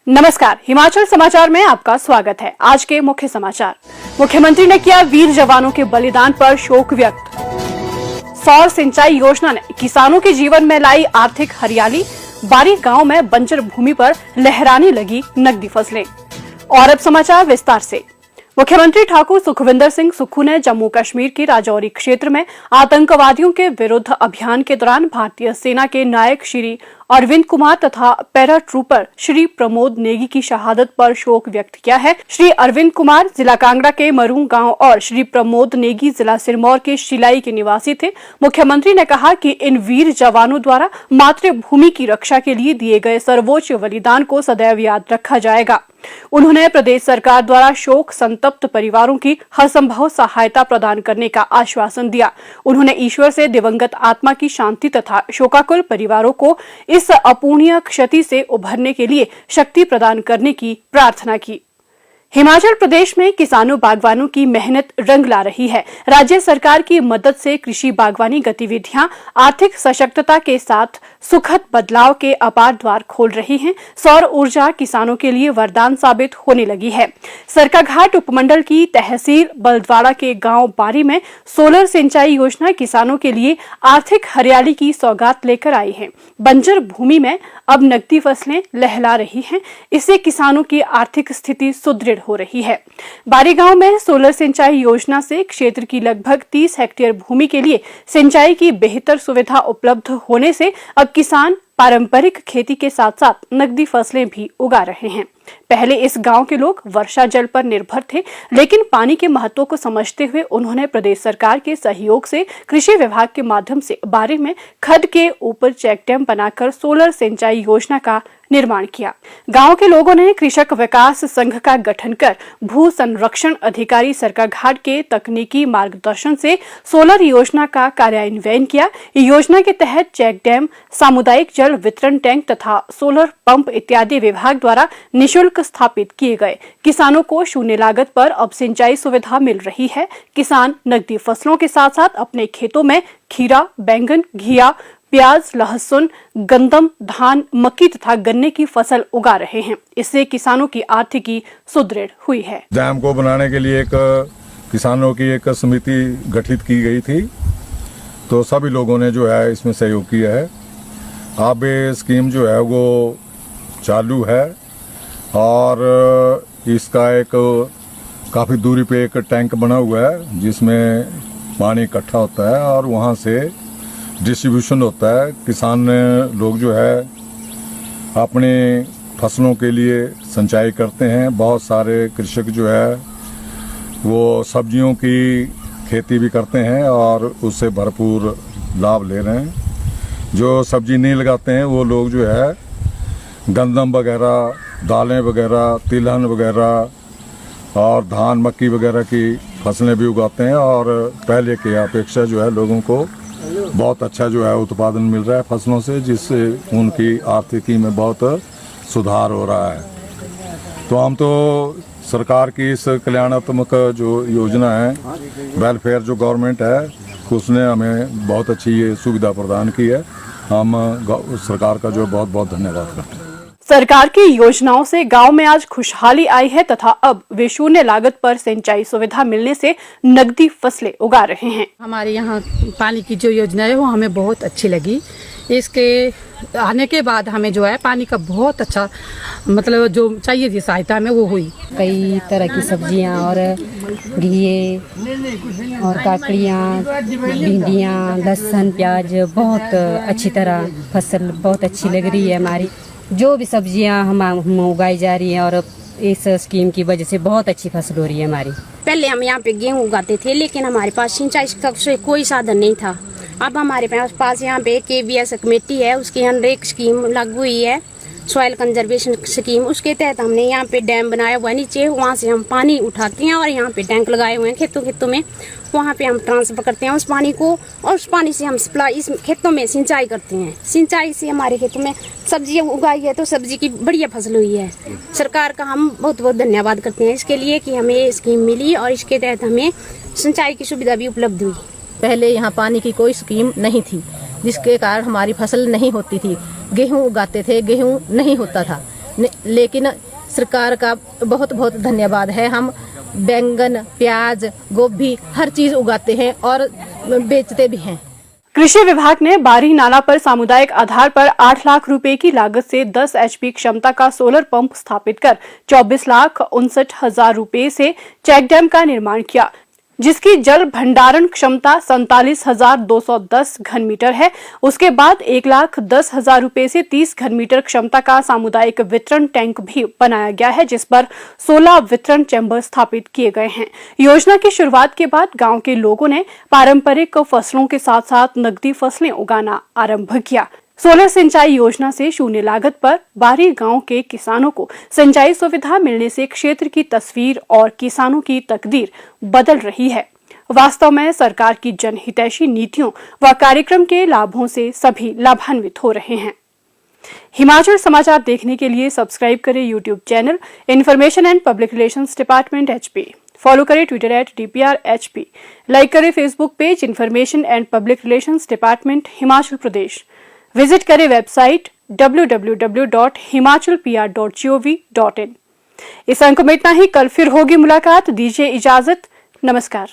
नमस्कार, हिमाचल समाचार में आपका स्वागत है। आज के मुख्य समाचार। मुख्यमंत्री ने किया वीर जवानों के बलिदान पर शोक व्यक्त। सौर सिंचाई योजना ने किसानों के जीवन में लाई आर्थिक हरियाली। बारी गांव में बंजर भूमि पर लहराने लगी नकदी फसलें। और अब समाचार विस्तार से। मुख्यमंत्री ठाकुर सुखविंदर सिंह सुक्खू ने जम्मू कश्मीर के राजौरी क्षेत्र में आतंकवादियों के विरुद्ध अभियान के दौरान भारतीय सेना के नायक श्री अरविंद कुमार तथा पैरा ट्रूपर श्री प्रमोद नेगी की शहादत पर शोक व्यक्त किया है। श्री अरविंद कुमार जिला कांगड़ा के मरूंग गांव और श्री प्रमोद नेगी जिला सिरमौर के शिलाई के निवासी थे। मुख्यमंत्री ने कहा कि इन वीर जवानों द्वारा मातृभूमि की रक्षा के लिए दिए गए सर्वोच्च बलिदान को सदैव याद रखा जाएगा। उन्होंने प्रदेश सरकार द्वारा शोक संतप्त परिवारों की हर संभव सहायता प्रदान करने का आश्वासन दिया। उन्होंने ईश्वर से दिवंगत आत्मा की शांति तथा शोकाकुल परिवारों को इस अपूर्णीय क्षति से उभरने के लिए शक्ति प्रदान करने की प्रार्थना की। हिमाचल प्रदेश में किसानों बागवानों की मेहनत रंग ला रही है। राज्य सरकार की मदद से कृषि बागवानी गतिविधियां आर्थिक सशक्तता के साथ सुखद बदलाव के अपार द्वार खोल रही हैं। सौर ऊर्जा किसानों के लिए वरदान साबित होने लगी है। सरकाघाट उपमंडल की तहसील बलद्वाड़ा के गांव बारी में सोलर सिंचाई योजना किसानों के लिए आर्थिक हरियाली की सौगात लेकर आई है। बंजर भूमि में अब नकदी फसलें लहला रही हैं। इससे किसानों की आर्थिक स्थिति सुदृढ़ हो रही है। बारी गांव में सोलर सिंचाई योजना से क्षेत्र की लगभग 30 हेक्टेयर भूमि के लिए सिंचाई की बेहतर सुविधा उपलब्ध होने से अब किसान पारंपरिक खेती के साथ साथ नकदी फसलें भी उगा रहे हैं। पहले इस गांव के लोग वर्षा जल पर निर्भर थे, लेकिन पानी के महत्व को समझते हुए उन्होंने प्रदेश सरकार के सहयोग से कृषि विभाग के माध्यम से बारी में खड्ड के ऊपर चेक डैम बनाकर सोलर सिंचाई योजना का निर्माण किया। गांव के लोगों ने कृषक विकास संघ का गठन कर भू संरक्षण अधिकारी सरकाघाट के तकनीकी मार्गदर्शन से सोलर योजना का कार्यान्वयन किया। योजना के तहत चेक डैम, सामुदायिक जल वितरण टैंक तथा सोलर पंप इत्यादि विभाग द्वारा निःशुल्क स्थापित किए गए। किसानों को शून्य लागत पर अब सिंचाई सुविधा मिल रही है। किसान नकदी फसलों के साथ साथ अपने खेतों में खीरा, बैंगन, घिया, प्याज, लहसुन, गंदम, धान, मक्की तथा गन्ने की फसल उगा रहे हैं। इससे किसानों की आर्थिकी सुदृढ़ हुई है। डैम को बनाने के लिए एक किसानों की एक समिति गठित की गई थी, तो सभी लोगों ने जो है इसमें सहयोग किया है। अब ये स्कीम जो है वो चालू है और इसका एक काफ़ी दूरी पे एक टैंक बना हुआ है जिसमें पानी इकट्ठा होता है और वहाँ से डिस्ट्रीब्यूशन होता है। किसान लोग जो है अपने फसलों के लिए सिंचाई करते हैं। बहुत सारे कृषक जो है वो सब्जियों की खेती भी करते हैं और उससे भरपूर लाभ ले रहे हैं। जो सब्जी नहीं लगाते हैं वो लोग जो है गंदम वगैरह, दालें वगैरह, तिलहन वगैरह और धान, मक्की वगैरह की फसलें भी उगाते हैं और पहले की अपेक्षा जो है लोगों को बहुत अच्छा जो है उत्पादन मिल रहा है फसलों से, जिससे उनकी आर्थिकी में बहुत सुधार हो रहा है। तो हम तो सरकार की इस कल्याणात्मक जो योजना है, वेलफेयर जो गवर्नमेंट है, उसने हमें बहुत अच्छी ये सुविधा प्रदान की है। हम सरकार का जो बहुत बहुत धन्यवाद करते हैं। सरकार की योजनाओं से गांव में आज खुशहाली आई है तथा अब वे शून्य लागत पर सिंचाई सुविधा मिलने से नकदी फसलें उगा रहे हैं। हमारे यहाँ पानी की जो योजना है वो हमें बहुत अच्छी लगी। इसके आने के बाद हमें जो है पानी का बहुत अच्छा मतलब जो चाहिए थी सहायता हमें वो हुई। कई तरह की सब्जियां और घिए और काकड़ियाँ, भिंडियाँ, लहसुन, प्याज बहुत अच्छी तरह फसल बहुत अच्छी लग रही है। हमारी जो भी सब्जियां हम उगाई जा रही हैं और इस स्कीम की वजह से बहुत अच्छी फसल हो रही है हमारी। पहले हम यहाँ पे गेहूँ उगाते थे, लेकिन हमारे पास सिंचाई का कोई साधन नहीं था। अब हमारे पास यहाँ पे KVS कमेटी है, उसके अंदर एक स्कीम लागू हुई है, सॉइल कंजर्वेशन स्कीम। उसके तहत हमने यहाँ पे डैम बनाया हुआ है नीचे, वहाँ से हम पानी उठाते हैं और यहाँ पे टैंक लगाए हुए हैं खेतों में। वहाँ पे हम ट्रांसफर करते हैं उस पानी को और उस पानी से हम सप्लाई इस खेतों में सिंचाई करते हैं। सिंचाई से हमारे खेतों में सब्जी उगाई है तो सब्जी की बढ़िया फसल हुई है। सरकार का हम बहुत बहुत धन्यवाद करते हैं इसके लिए कि हमें ये स्कीम मिली और इसके तहत हमें सिंचाई की सुविधा भी उपलब्ध हुई। पहले यहाँ पानी की कोई स्कीम नहीं थी, जिसके कारण हमारी फसल नहीं होती थी। गेहूँ उगाते थे, गेहूँ नहीं होता था। लेकिन सरकार का बहुत बहुत धन्यवाद है। हम बैंगन, प्याज, गोभी हर चीज़ उगाते हैं और बेचते भी हैं। कृषि विभाग ने बारी नाला पर सामुदायिक आधार पर 8 लाख रुपए की लागत से 10 HP क्षमता का सोलर पंप स्थापित कर 24,59,000 रुपए से चेक डैम का निर्माण किया, जिसकी जल भंडारण क्षमता 47,210 घन मीटर है। उसके बाद 1,10,000 रुपए से 30 घन मीटर क्षमता का सामुदायिक वितरण टैंक भी बनाया गया है, जिस पर 16 वितरण चैम्बर स्थापित किए गए हैं। योजना की शुरुआत के बाद गांव के लोगों ने पारंपरिक फसलों के साथ साथ नकदी फसलें उगाना आरंभ किया। सोलर सिंचाई योजना से शून्य लागत पर बारी गांव के किसानों को सिंचाई सुविधा मिलने से क्षेत्र की तस्वीर और किसानों की तकदीर बदल रही है। वास्तव में सरकार की जनहितैषी नीतियों व कार्यक्रम के लाभों से सभी लाभान्वित हो रहे हैं। हिमाचल समाचार देखने के लिए सब्सक्राइब करें YouTube channel information and public relations department HP। Follow करें ट्विटर @DPRHP। लाइक करें Facebook page information and public relations department Himachal Pradesh. Visit करें वेबसाइट www.himachalpr.gov.in। इस अंक में इतना ही। कल फिर होगी मुलाकात। दीजिए इजाजत। नमस्कार।